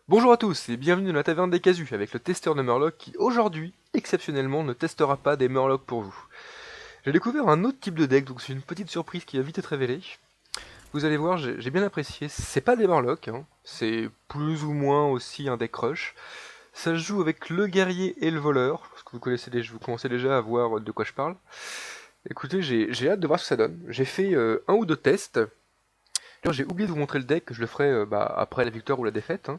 Bonjour à tous et bienvenue dans la taverne des casus avec le testeur de Murloc qui aujourd'hui, exceptionnellement, ne testera pas des Murlocs pour vous. J'ai découvert un autre type de deck, donc c'est une petite surprise qui va vite être révélée. Vous allez voir, j'ai bien apprécié, c'est pas des Murlocs, hein. C'est plus ou moins aussi un deck rush. Ça se joue avec le guerrier et le voleur, parce que vous commencez déjà à voir de quoi je parle. Écoutez, j'ai hâte de voir ce que ça donne. J'ai fait un ou deux tests. D'ailleurs, j'ai oublié de vous montrer le deck, je le ferai après la victoire ou la défaite, hein,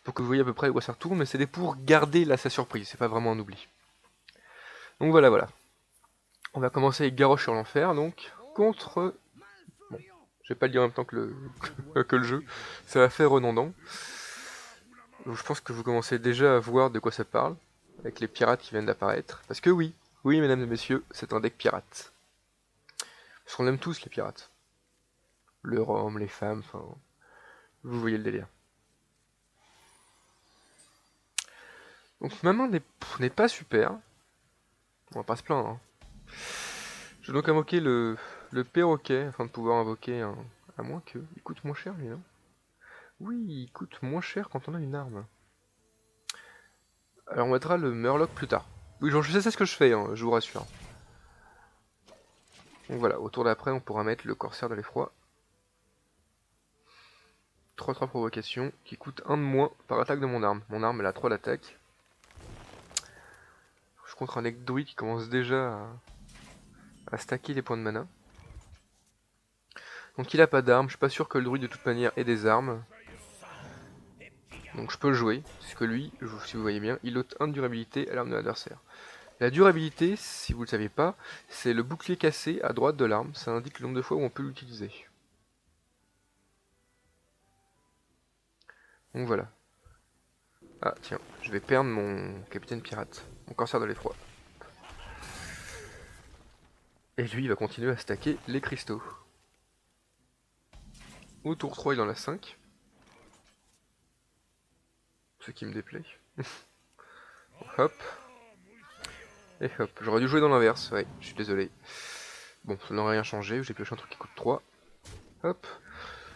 pour que vous voyez à peu près à quoi ça retourne, mais c'est pour garder là sa surprise, c'est pas vraiment un oubli. Donc voilà. On va commencer avec Garrosh sur l'enfer, donc, contre... Bon, je vais pas le dire en même temps que que le jeu, ça va faire redondant. Donc, je pense que vous commencez déjà à voir de quoi ça parle, avec les pirates qui viennent d'apparaître. Parce que oui mesdames et messieurs, c'est un deck pirate. Parce qu'on aime tous les pirates. Le rhum, les femmes, enfin... Vous voyez le délire. Donc ma main n'est pas super. On va pas se plaindre, hein. Je vais donc invoquer le perroquet afin de pouvoir invoquer un... À moins que... Il coûte moins cher lui, non? Oui, il coûte moins cher quand on a une arme. Alors on mettra le Murloc plus tard. Oui, genre, je sais ce que je fais, hein, je vous rassure. Donc voilà, au tour d'après on pourra mettre le corsaire de l'effroi. 3-3 provocation qui coûte 1 de moins par attaque de mon arme. Mon arme elle a 3 d'attaque. Je suis contre un deck druide qui commence déjà à stacker les points de mana. Donc il a pas d'armes, je suis pas sûr que le druide de toute manière ait des armes. Donc je peux le jouer, puisque lui, si vous voyez bien, il ôte 1 de durabilité à l'arme de l'adversaire. La durabilité, si vous ne le saviez pas, c'est le bouclier cassé à droite de l'arme, ça indique le nombre de fois où on peut l'utiliser. Donc voilà. Ah tiens, je vais perdre mon capitaine pirate, mon corsaire de l'effroi. Et lui, il va continuer à stacker les cristaux. Au tour 3, il en a 5. Ce qui me déplaît. Hop. Et hop. J'aurais dû jouer dans l'inverse, ouais, je suis désolé. Bon, ça n'aurait rien changé, j'ai pioché un truc qui coûte 3. Hop.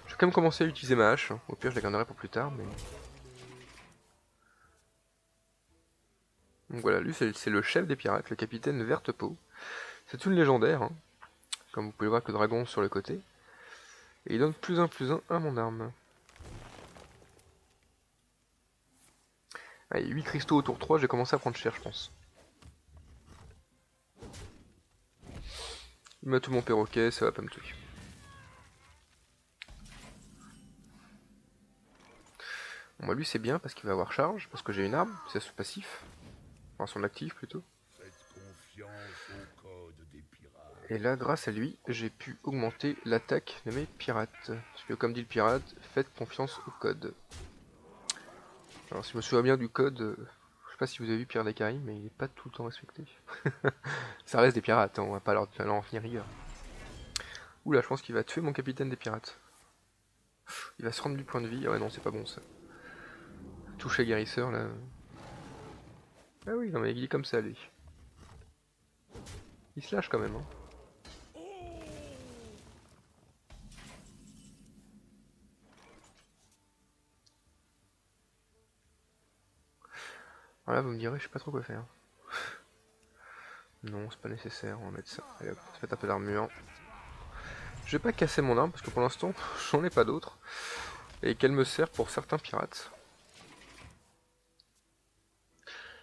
Je vais quand même commencer à utiliser ma hache. Au pire, je la garderai pour plus tard, mais... Donc voilà, lui, c'est le chef des pirates, le capitaine Vertepeau. C'est une légendaire, hein, comme vous pouvez le voir avec le dragon sur le côté. Et il donne +1/+1 à mon arme. Allez, 8 cristaux au tour 3, j'ai commencé à prendre cher, je pense. Il m'a tout mon perroquet, ça va pas me tuer. Bon bah lui c'est bien parce qu'il va avoir charge, parce que j'ai une arme, c'est son passif. Enfin son actif plutôt. Et là grâce à lui, j'ai pu augmenter l'attaque de mes pirates. Parce que comme dit le pirate, faites confiance au code. Alors si je me souviens bien du code, je sais pas si vous avez vu Pirates des Caraïbes, mais il est pas tout le temps respecté. Ça reste des pirates, hein, on va pas leur en finir rigueur. Oula, je pense qu'il va tuer mon capitaine des pirates. Il va se rendre du point de vie. Ah ouais non, c'est pas bon ça. Toucher guérisseur là. Ah oui, non mais il est comme ça lui. Il se lâche quand même, hein. Alors là, vous me direz, je sais pas trop quoi faire. Non, c'est pas nécessaire, on va mettre ça. Allez hop, faites un peu d'armure. Je vais pas casser mon arme parce que pour l'instant, j'en ai pas d'autres. Et qu'elle me sert pour certains pirates.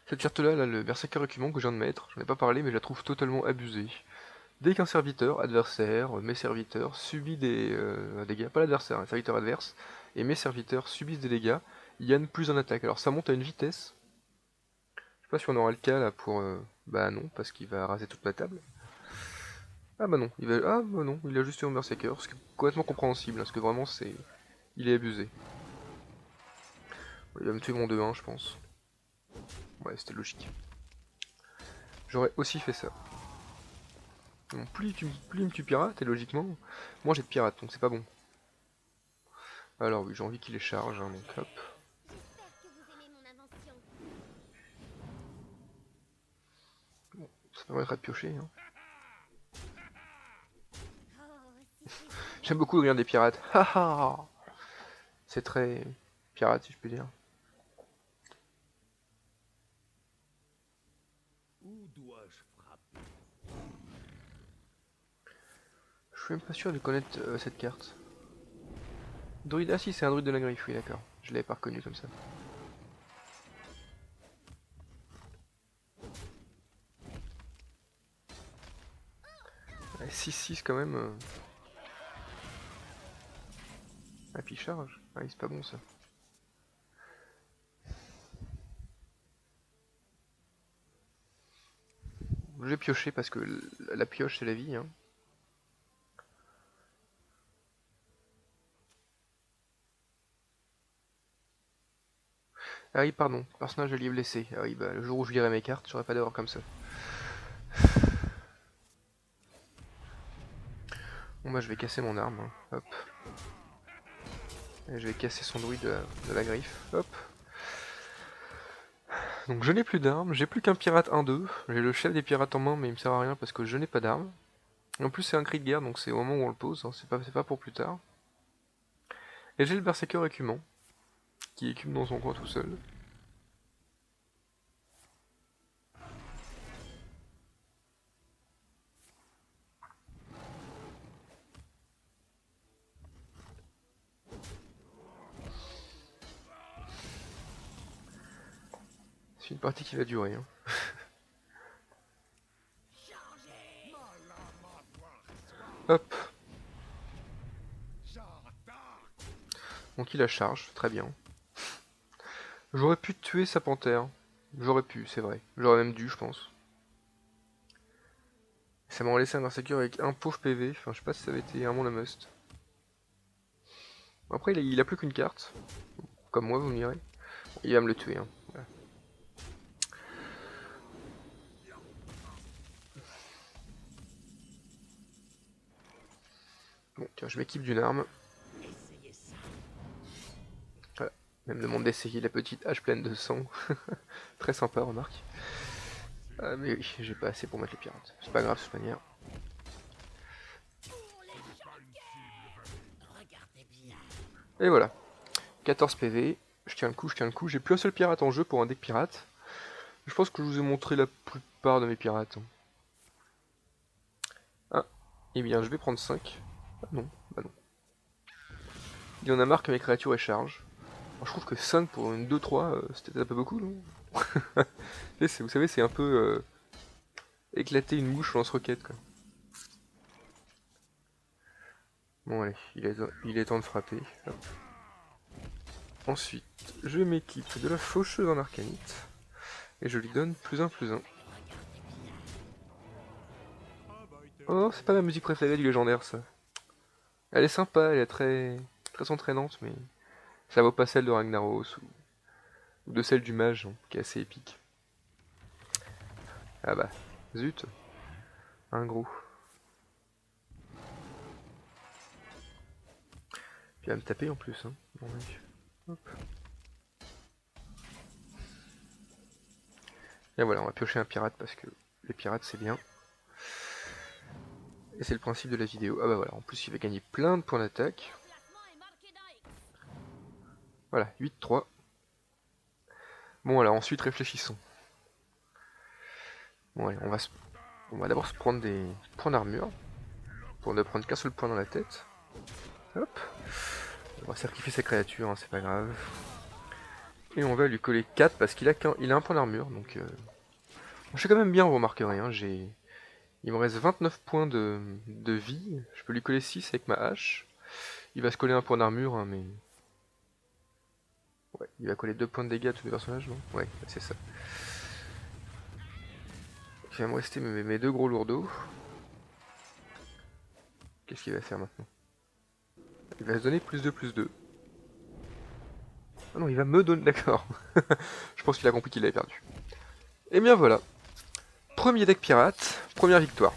Cette carte-là, là, le Berserker Écumant que je viens de mettre, j'en ai pas parlé, mais je la trouve totalement abusée. Dès qu'un serviteur, adversaire, mes serviteurs, subit des dégâts, pas l'adversaire, un serviteur adverse, et mes serviteurs subissent des dégâts, il gagne plus en attaque. Alors ça monte à une vitesse. Je sais pas si on aura le cas là pour... bah non, parce qu'il va raser toute ma table. Ah bah non, il a juste eu un Berserker, ce qui est complètement compréhensible, hein, parce que vraiment c'est... Il est abusé. Il va me tuer mon 2-1 je pense. Ouais, c'était logique. J'aurais aussi fait ça. Bon, plus il me tue pirate, et logiquement, moins j'ai de pirates, donc c'est pas bon. Alors oui, j'ai envie qu'il les charge, hein, donc hop. Bon, ça permettra de piocher, hein. J'aime beaucoup le rire des pirates. Haha. C'est très pirate si je peux dire. suis même pas sûr de connaître cette carte. Druide, ah si, c'est un druide de la griffe, oui d'accord. Je l'avais pas reconnu comme ça. Ouais, 6-6 quand même. Ah puis il charge. Ah c'est pas bon ça. Je vais piocher parce que la pioche c'est la vie. Hein. Ah oui, pardon, personnage allié blessé. Ah oui, bah le jour où je lirai mes cartes, j'aurais pas d'erreur comme ça. Bon bah je vais casser mon arme. Hein. Hop. Et je vais casser son druide de la griffe. Hop. Donc je n'ai plus d'armes, j'ai plus qu'un pirate 1-2. J'ai le chef des pirates en main, mais il me sert à rien parce que je n'ai pas d'armes. En plus c'est un cri de guerre, donc c'est au moment où on le pose, hein. C'est pas pour plus tard. Et j'ai le berserker écumant, qui écume dans son coin tout seul. C'est une partie qui va durer. Hein. Hop. Donc il la charge, très bien. J'aurais pu tuer sa panthère. J'aurais pu, c'est vrai. J'aurais même dû, je pense. Ça m'a laissé un berserker avec un pauvre PV. Enfin, je sais pas si ça avait été vraiment le must. Après, il a plus qu'une carte. Comme moi, vous me direz. Bon, il va me le tuer. Hein. Voilà. Bon, tiens, je m'équipe d'une arme. Voilà. Même demande d'essayer la petite hache pleine de sang. Très sympa, remarque. Ah, mais oui, j'ai pas assez pour mettre les pirates. C'est pas grave, de toute manière. Et voilà. 14 PV. Je tiens le coup, je tiens le coup. J'ai plus un seul pirate en jeu pour un deck pirate. Je pense que je vous ai montré la plupart de mes pirates. Ah, eh bien, je vais prendre 5. Ah non, bah non. Il en a marre que mes créatures elles chargent. Alors, je trouve que 5 pour une 2-3, c'était un peu beaucoup, non? Vous savez, c'est un peu éclater une mouche en lance-roquette, quoi. Bon, allez, il est temps de frapper. Hop. Ensuite, je m'équipe de la faucheuse en arcanite. Et je lui donne plus un plus un. Oh, c'est pas ma musique préférée du légendaire, ça. Elle est sympa, elle est très entraînante, mais ça vaut pas celle de Ragnaros ou de celle du mage, hein, qui est assez épique. Ah bah, zut, un gros. Puis il va me taper en plus, hein, mon mec. Hop. Et voilà, on va piocher un pirate parce que les pirates c'est bien. Et c'est le principe de la vidéo. Ah bah voilà, en plus il va gagner plein de points d'attaque. Voilà, 8-3. Bon alors ensuite réfléchissons. Bon allez, on va d'abord se prendre des points d'armure. Pour ne prendre qu'un seul point dans la tête. Hop. On va sacrifier sa créature, hein, c'est pas grave. Et on va lui coller 4 parce qu'il a un point d'armure. Donc je suis quand même bien, vous remarquerez. Hein, il me reste 29 points de vie. Je peux lui coller 6 avec ma hache. Il va se coller un point d'armure, hein, mais... Ouais, il va coller 2 points de dégâts à tous les personnages, non? Ouais, c'est ça. Il va me rester mes deux gros lourdeaux. Qu'est-ce qu'il va faire maintenant? Il va se donner plus 2, plus 2. Ah non, il va me donner... D'accord. Je pense qu'il a compris qu'il avait perdu. Et bien voilà. Premier deck pirate, première victoire.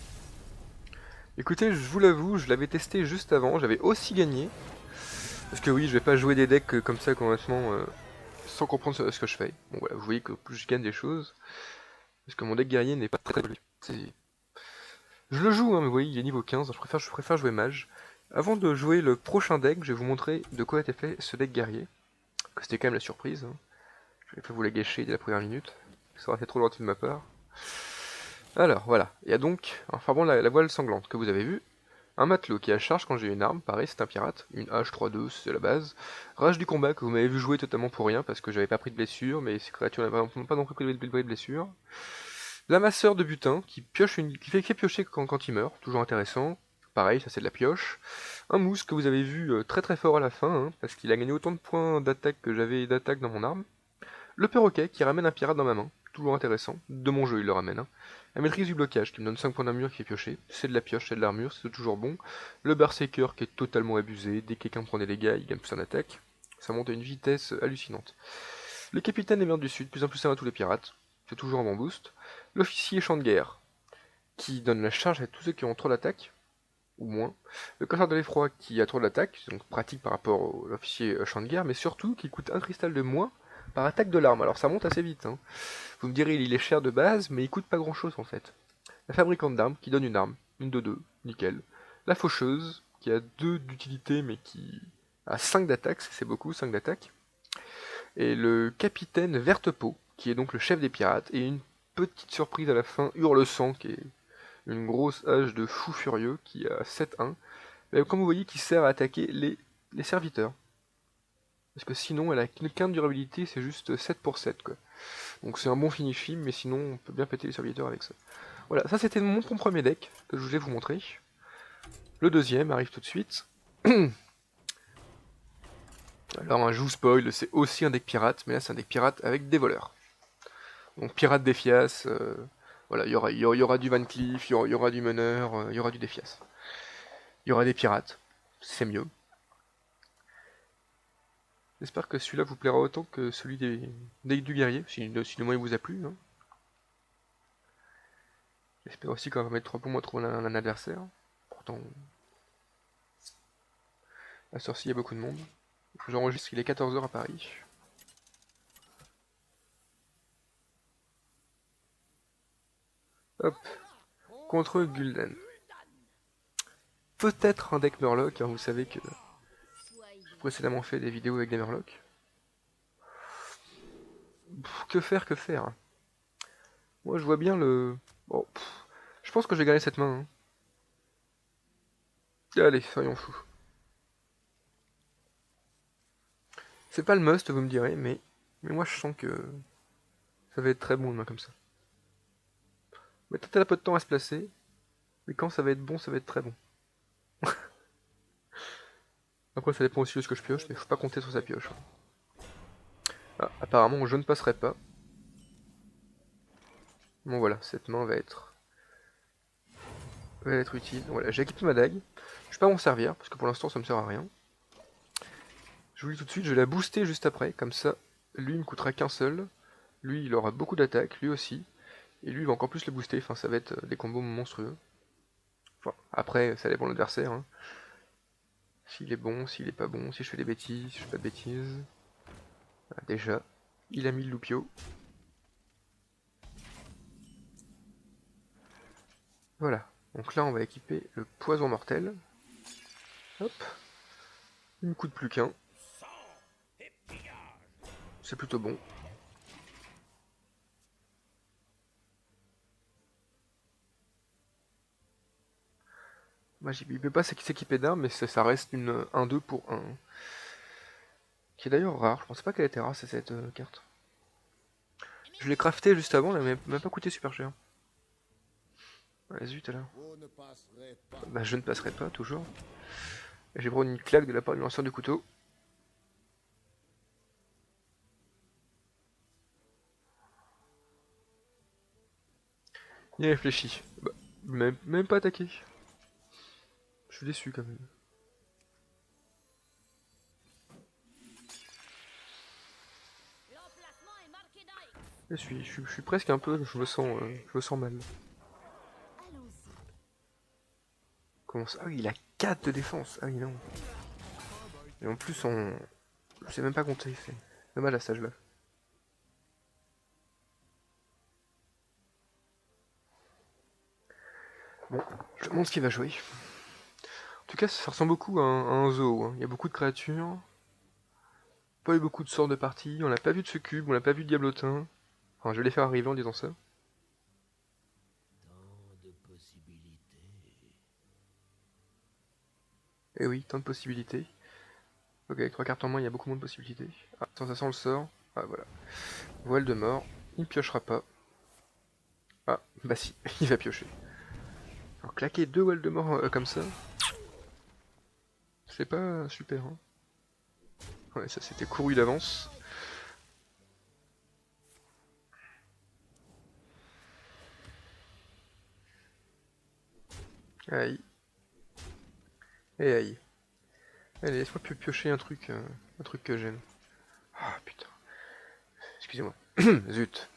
Écoutez, je vous l'avoue, je l'avais testé juste avant, j'avais aussi gagné. Parce que oui, je vais pas jouer des decks comme ça complètement sans comprendre ce que je fais. Bon voilà, vous voyez que plus je gagne des choses. Parce que mon deck guerrier n'est pas très évolué. Je le joue, hein, mais vous voyez, il est niveau 15, je préfère jouer mage. Avant de jouer le prochain deck, je vais vous montrer de quoi était fait ce deck guerrier. Que c'était quand même la surprise. Hein. Je vais pas vous la gâcher dès la première minute. Ça aurait été trop gentil de ma part. Alors, voilà. Il y a donc, enfin bon, la voile sanglante que vous avez vue. Un matelot qui a charge quand j'ai une arme, pareil c'est un pirate, une hache 3-2 c'est la base. Rage du combat que vous m'avez vu jouer totalement pour rien parce que j'avais pas pris de blessure, mais ces créatures n'ont pas non plus pris de blessure. L'amasseur de butin qui fait piocher quand il meurt, toujours intéressant. Pareil, ça c'est de la pioche. Un mousse que vous avez vu très très fort à la fin, hein, parce qu'il a gagné autant de points d'attaque que j'avais d'attaque dans mon arme. Le perroquet qui ramène un pirate dans ma main, toujours intéressant. De mon jeu il le ramène. Hein. La maîtrise du blocage qui me donne 5 points d'armure qui fait piocher. C'est de la pioche, c'est de l'armure, c'est toujours bon. Le berserker qui est totalement abusé. Dès que quelqu'un prend des dégâts, il gagne plus en attaque. Ça monte à une vitesse hallucinante. Le capitaine des mers du sud, plus un à tous les pirates. C'est toujours un bon boost. L'officier champ de guerre qui donne la charge à tous ceux qui ont trop d'attaque, ou moins. Le casseur de l'effroi qui a trop d'attaque, donc pratique par rapport à l'officier champ de guerre, mais surtout qui coûte un cristal de moins par attaque de l'arme. Alors ça monte assez vite. Hein. Vous me direz, il est cher de base, mais il coûte pas grand chose en fait. La fabricante d'armes qui donne une arme, une de 2, nickel. La faucheuse qui a 2 d'utilité mais qui a 5 d'attaque, c'est beaucoup, 5 d'attaque. Et le capitaine Vertepeau qui est donc le chef des pirates, et une petite surprise à la fin, Hurle-sang qui est une grosse hache de fou furieux qui a 7-1. Mais comme vous voyez, qui sert à attaquer les serviteurs. Parce que sinon, elle a qu'une durabilité, c'est juste 7 pour 7, quoi. Donc c'est un bon finishing, mais sinon, on peut bien péter les serviteurs avec ça. Voilà, ça c'était mon premier deck, que je voulais vous montrer. Le deuxième arrive tout de suite. Alors, je vous spoil, c'est aussi un deck pirate, mais là c'est un deck pirate avec des voleurs. Donc pirate Defias, voilà, il y aura du Van Cleef, il y aura du meneur, il y aura du Defias. Il y aura des pirates, c'est mieux. J'espère que celui-là vous plaira autant que celui du guerrier, si le moyen vous a plu. Hein. J'espère aussi qu'on va mettre 3 pour moi trouver un adversaire. Pourtant, à Sorcier, il y a beaucoup de monde. J'enregistre, il est 14 h à Paris. Hop, contre Gul'dan. Peut-être un deck Murloc, hein, vous savez que j'ai précédemment fait des vidéos avec des Murlocs. Que faire, que faire. Moi je vois bien le... Bon, je pense que j'ai gagné cette main. Hein. Allez, soyons fous. C'est pas le must, vous me direz, mais moi je sens que ça va être très bon une main comme ça. Mais peut-être elle a peu de temps à se placer, mais quand ça va être bon, ça va être très bon. Après ça dépend aussi de ce que je pioche, mais faut pas compter sur sa pioche. Ah, apparemment je ne passerai pas. Bon voilà, cette main va être utile. Voilà, j'ai équipé ma dague. Je vais pas m'en servir, parce que pour l'instant ça me sert à rien. Je vous dis tout de suite, je vais la booster juste après, comme ça, lui il me coûtera qu'un seul. Lui il aura beaucoup d'attaques, lui aussi. Et lui il va encore plus le booster, enfin ça va être des combos monstrueux. Enfin, après ça dépend de l'adversaire. Hein. S'il est bon, s'il est pas bon, si je fais des bêtises, si je fais pas de bêtises. Voilà, déjà, il a mis le loupio. Voilà, donc là on va équiper le poison mortel. Hop, il me coûte plus qu'un. C'est plutôt bon. Il peut pas s'équiper d'armes, mais ça reste une 1-2 pour 1. Qui est d'ailleurs rare, je pensais pas qu'elle était rare cette carte. Je l'ai crafté juste avant, elle m'a même pas coûté super cher. Ouais, zut alors. Bah je ne passerai pas, toujours. J'ai pris une claque de la part du lanceur du couteau. Il réfléchit. Bah, même pas attaqué. Je suis déçu quand même. Je suis presque un peu, je me sens mal. Comment ça? Ah oui, il a 4 de défense. Ah oui, non. Et en plus, je sais même pas compter. C'est dommage à cet âge-là. Bon, je me demande ce qu'il va jouer. En tout cas, ça ressemble beaucoup à un zoo. Hein. Il y a beaucoup de créatures. Pas eu beaucoup de sorts de partie. On n'a pas vu de succube, on n'a pas vu de diablotin. Enfin, je vais les faire arriver en disant ça. Et oui, tant de possibilités. Ok, avec 3 cartes en main, il y a beaucoup moins de possibilités. Ah, attends, ça sent le sort. Ah, voilà. Voile de mort. Il ne piochera pas. Ah, bah si, il va piocher. Alors, claquer 2 voiles de mort comme ça, c'est pas super. Hein. Ouais, ça c'était couru d'avance. Aïe. Et aïe. Allez, laisse-moi piocher un truc que j'aime. Ah, putain. Excusez-moi. Zut.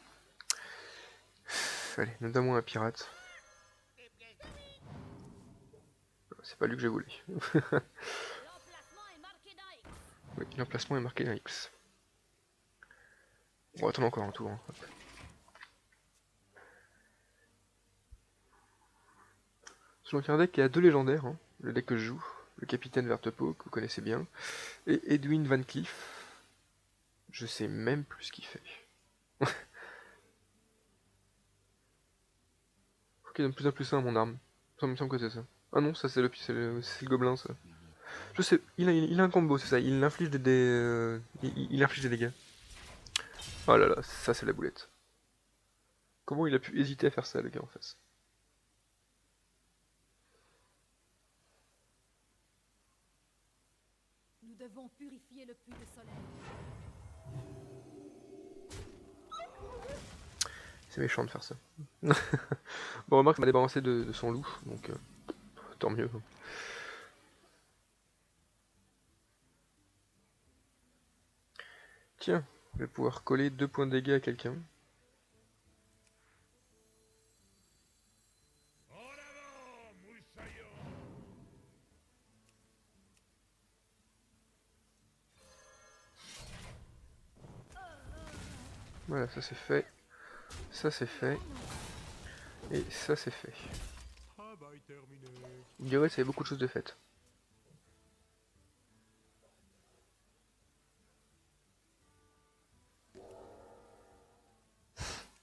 Allez, donne-moi un pirate. C'est pas lui que j'ai voulu. Oui, l'emplacement est marqué d'un X. On va attendre encore un tour. Hein. Selon un deck qui a 2 légendaires, hein. Le deck que je joue, le capitaine Vertepo, que vous connaissez bien, et Edwin Van Cleef. Je sais même plus ce qu'il fait. Faut qu'il donne plus un plus un à mon arme. Ça me semble que c'est ça. Ah non, ça c'est le gobelin ça. Je sais, il a un combo, c'est ça, il inflige il inflige des dégâts. Oh là là, ça c'est la boulette. Comment il a pu hésiter à faire ça le gars en face? Nous devons purifier le puits de soleil. C'est méchant de faire ça. Bon, remarque, ça m'a débarrassé de son loup, donc tant mieux. Tiens, je vais pouvoir coller 2 points de dégâts à quelqu'un. Voilà, ça c'est fait. Ça c'est fait. Et ça c'est fait. Vous me direz, ça y a beaucoup de choses de faites.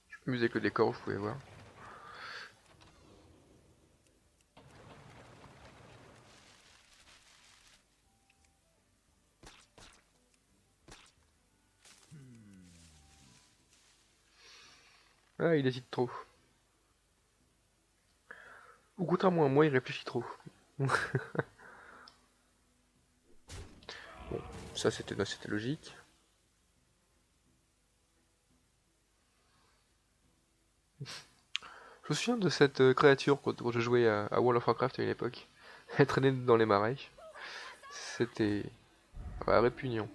Je m'amuse avec le décor, vous pouvez voir. Ah, il hésite trop. Ou contrairement à moi, il réfléchit trop. Bon, ça c'était logique. Je me souviens de cette créature quand je jouais à World of Warcraft à une époque. Elle traînait dans les marais. C'était répugnant.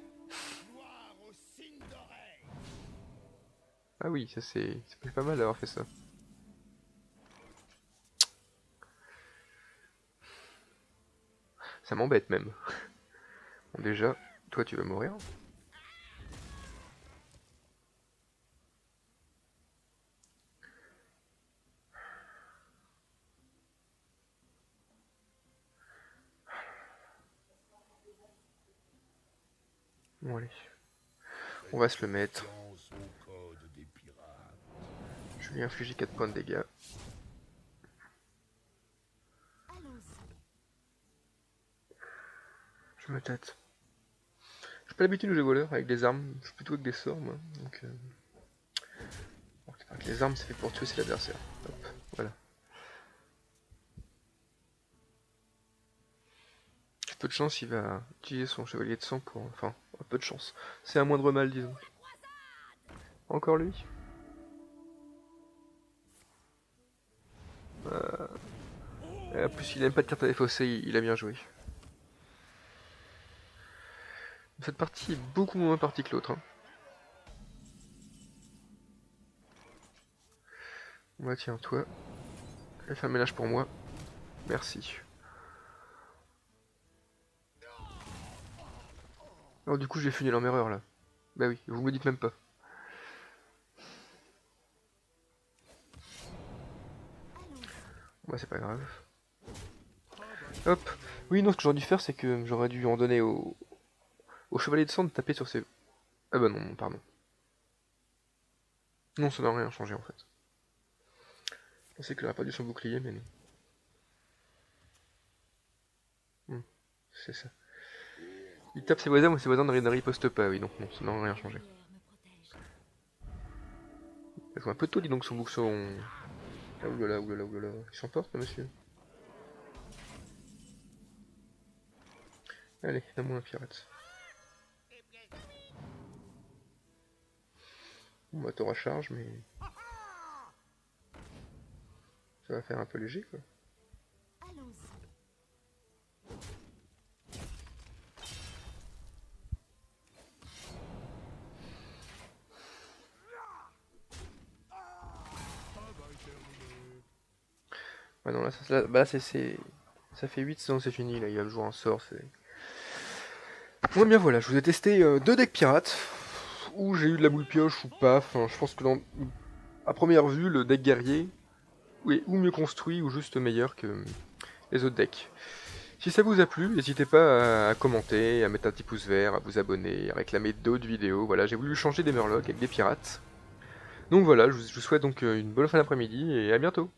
Ah oui, ça c'est pas mal d'avoir fait ça. Ça m'embête même. Bon, déjà, toi tu vas mourir. Bon allez, on va se le mettre. Je vais lui infliger 4 points de dégâts. Je me tâte. J'ai pas l'habitude de jouer voleur avec des armes, je joue plutôt avec des sorts moi. Donc, avec les armes c'est fait pour tuer ses adversaires. Hop, voilà. J'ai peu de chance, il va utiliser son chevalier de sang pour... Enfin, un peu de chance. C'est un moindre mal, disons. Encore lui. Et en plus, il aime pas de carte à défausser, il a bien joué. Cette partie est beaucoup moins partie que l'autre. Hein. Bah tiens, toi, fais un ménage pour moi. Merci. Alors du coup, j'ai fini l'emmerdeur là. Bah oui, vous me dites même pas. Bah c'est pas grave. Hop. Oui, non, ce que j'aurais dû faire, c'est que j'aurais dû en donner au chevalier de sang de taper sur ses... Ah bah non, pardon. Non, ça n'a rien changé en fait. Je pensais qu'il aurait pas dû son bouclier, mais non. Hmm. c'est ça. Il tape ses voisins, mais ses voisins ne ripostent pas, oui, donc non, ça n'a rien changé. Il joue un peu tôt, dis donc, son bouxon. Ah, oulala, oulala, oulala. Il s'emporte, là, monsieur. Allez, donne-moi un pirate. Bon, bah, t'auras charge, mais... ça va faire un peu léger, quoi. Ouais, non, là, bah, ça fait 8, sinon c'est fini, là, il va me jouer un sort, c'est... Bon, bien voilà, je vous ai testé 2 decks pirates, où j'ai eu de la boule pioche ou pas, enfin, je pense que à première vue, le deck guerrier est ou mieux construit, ou juste meilleur que les autres decks. Si ça vous a plu, n'hésitez pas à commenter, à mettre un petit pouce vert, à vous abonner, à réclamer d'autres vidéos, voilà, j'ai voulu changer des murlocs avec des pirates. Donc voilà, je vous souhaite donc une bonne fin d'après-midi, et à bientôt.